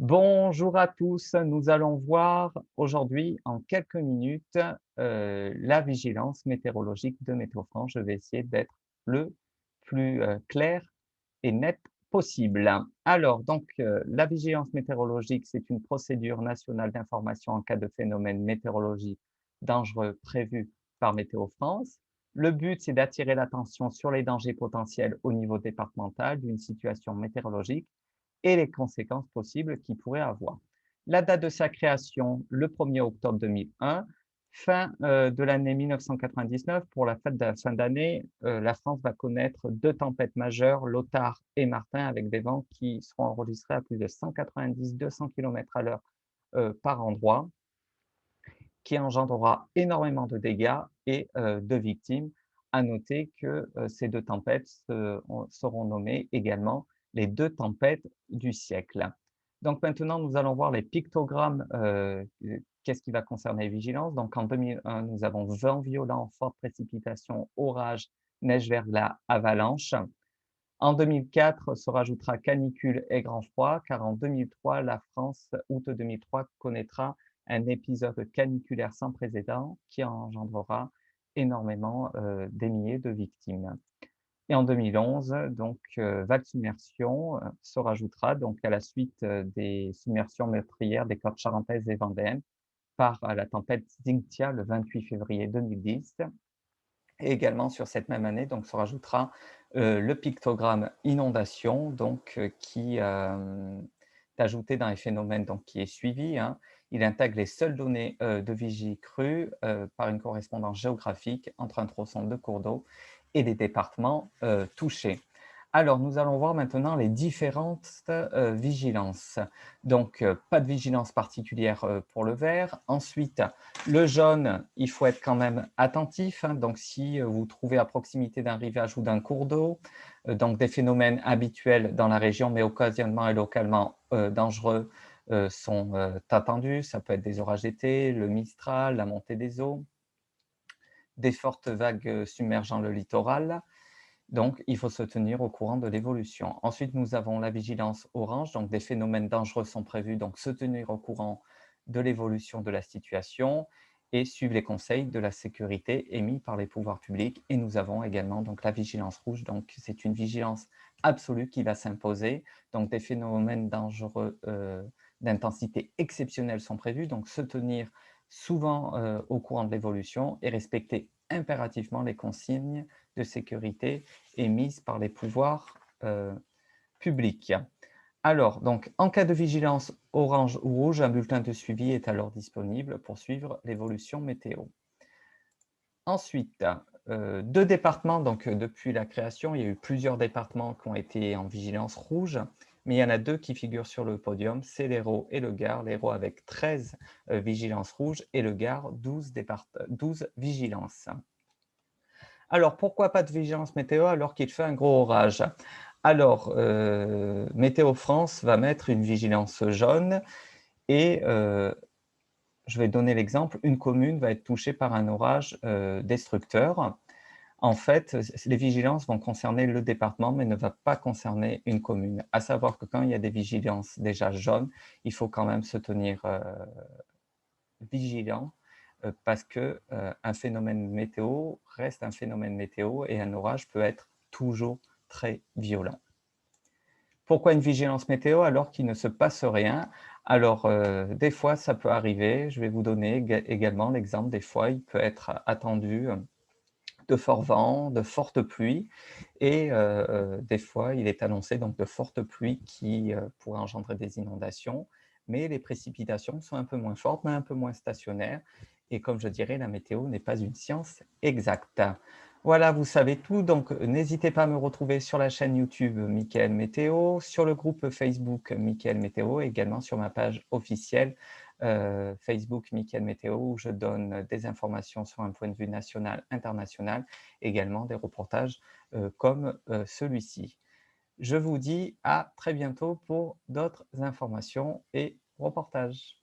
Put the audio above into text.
Bonjour à tous, nous allons voir aujourd'hui en quelques minutes la vigilance météorologique de Météo France. Je vais essayer d'être le plus clair et net possible. Alors, la vigilance météorologique, c'est une procédure nationale d'information en cas de phénomènes météorologiques dangereux prévus par Météo France. Le but, c'est d'attirer l'attention sur les dangers potentiels au niveau départemental d'une situation météorologique et les conséquences possibles qu'il pourrait avoir. La date de sa création, le 1er octobre 2001, fin de l'année 1999, pour la fête de la fin d'année, la France va connaître 2 tempêtes majeures, Lothar et Martin, avec des vents qui seront enregistrés à plus de 190-200 km/h par endroit, qui engendrera énormément de dégâts et de victimes. À noter que ces 2 tempêtes seront nommées également les 2 tempêtes du siècle. Donc maintenant, nous allons voir les pictogrammes, qu'est-ce qui va concerner les vigilances. Donc en 2001, nous avons vent violent, fortes précipitations, orages, neige, verglas, avalanche. En 2004 se rajoutera canicule et grand froid, car en 2003, la France, août 2003, connaîtra un épisode caniculaire sans précédent qui engendrera énormément, des milliers de victimes. Et en 2011, vague submersion, se rajoutera donc à la suite, des submersions meurtrières des côtes charentaises et vendéennes par la tempête Xynthia le 28 février 2010. Et également sur cette même année, donc se rajoutera, le pictogramme inondation qui, est ajouté dans les phénomènes qui est suivi, hein. Il intègre les seules données, de vigie crue, par une correspondance géographique entre un tronçon de cours d'eau et les départements, touchés. Alors, nous allons voir maintenant les différentes, vigilances. Pas de vigilance particulière, pour le vert. Ensuite, le jaune, il faut être quand même attentif, hein. Donc si, vous trouvez à proximité d'un rivage ou d'un cours d'eau, des phénomènes habituels dans la région, mais occasionnellement et localement, dangereux, sont, attendus. Ça peut être des orages d'été, le mistral, la montée des eaux, des fortes vagues, submergeant le littoral. Donc, il faut se tenir au courant de l'évolution. Ensuite, nous avons la vigilance orange, donc des phénomènes dangereux sont prévus, donc se tenir au courant de l'évolution de la situation et suivre les conseils de la sécurité émis par les pouvoirs publics. Et nous avons également donc la vigilance rouge, donc c'est une vigilance absolue qui va s'imposer. Donc des phénomènes dangereux d'intensité exceptionnelle sont prévus, donc se tenir souvent au courant de l'évolution et respecter impérativement les consignes de sécurité émises par les pouvoirs, publics. Alors, en cas de vigilance orange ou rouge, un bulletin de suivi est alors disponible pour suivre l'évolution météo. Ensuite, 2 départements, depuis la création, il y a eu plusieurs départements qui ont été en vigilance rouge, mais il y en a 2 qui figurent sur le podium, c'est l'Hérault et le Gard. L'Hérault avec 13 vigilances rouges et le Gard 12 vigilances. Alors, pourquoi pas de vigilance météo alors qu'il fait un gros orage? Alors, Météo France va mettre une vigilance jaune et je vais donner l'exemple, une commune va être touchée par un orage, destructeur. En fait, les vigilances vont concerner le département, mais ne va pas concerner une commune. À savoir que quand il y a des vigilances déjà jaunes, il faut quand même se tenir, vigilant, parce que, un phénomène météo reste un phénomène météo et un orage peut être toujours très violent. Pourquoi une vigilance météo alors qu'il ne se passe rien? Alors, des fois, ça peut arriver. Je vais vous donner également l'exemple, des fois, il peut être attendu, de forts vents, de fortes pluies et des fois, il est annoncé donc de fortes pluies qui, pourraient engendrer des inondations, mais les précipitations sont un peu moins fortes, mais un peu moins stationnaires et comme je dirais, la météo n'est pas une science exacte. Voilà, vous savez tout, donc n'hésitez pas à me retrouver sur la chaîne YouTube Mickaël Météo, sur le groupe Facebook Mickaël Météo et également sur ma page officielle Facebook Mickaël Météo où je donne des informations sur un point de vue national, international, également des reportages comme celui-ci. Je vous dis à très bientôt pour d'autres informations et reportages.